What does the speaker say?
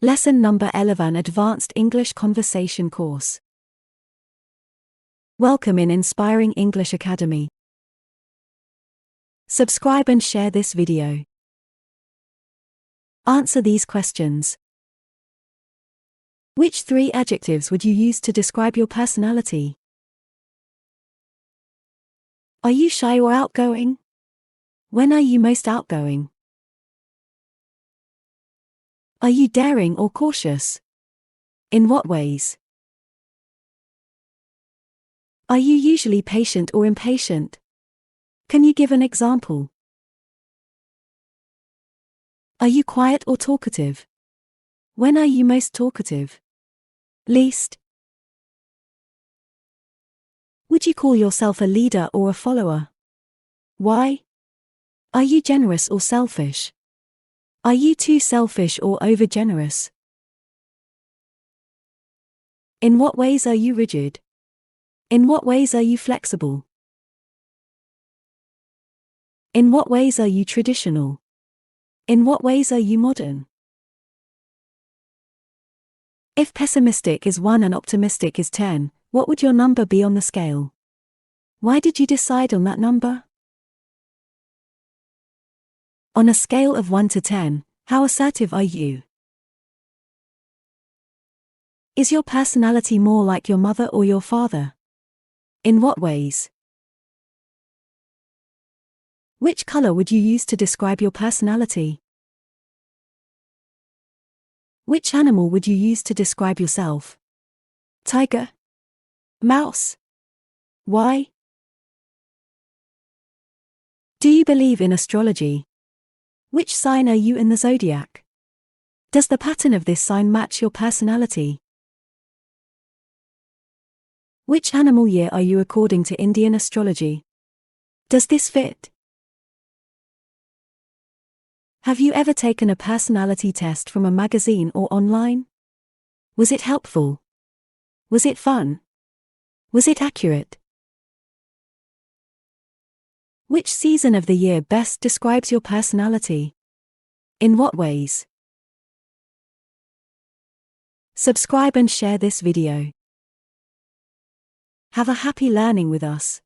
Lesson number 11, Advanced English Conversation Course. Welcome in Inspiring English Academy. Subscribe and share this video. Answer these questions. Which 3 adjectives would you use to describe your personality? Are you shy or outgoing? When are you most outgoing? Are you daring or cautious? In what ways? Are you usually patient or impatient? Can you give an example? Are you quiet or talkative? When are you most talkative? Least? Would you call yourself a leader or a follower? Why? Are you generous or selfish? Are you too selfish or over-generous? In what ways are you rigid? In what ways are you flexible? In what ways are you traditional? In what ways are you modern? If pessimistic is 1 and optimistic is 10, what would your number be on the scale? Why did you decide on that number? On a scale of 1 to 10, how assertive are you? Is your personality more like your mother or your father? In what ways? Which color would you use to describe your personality? Which animal would you use to describe yourself? Tiger? Mouse? Why? Do you believe in astrology? Which sign are you in the zodiac? Does the pattern of this sign match your personality? Which animal year are you according to Indian astrology? Does this fit? Have you ever taken a personality test from a magazine or online? Was it helpful? Was it fun? Was it accurate? Which season of the year best describes your personality? In what ways? Subscribe and share this video. Have a happy learning with us.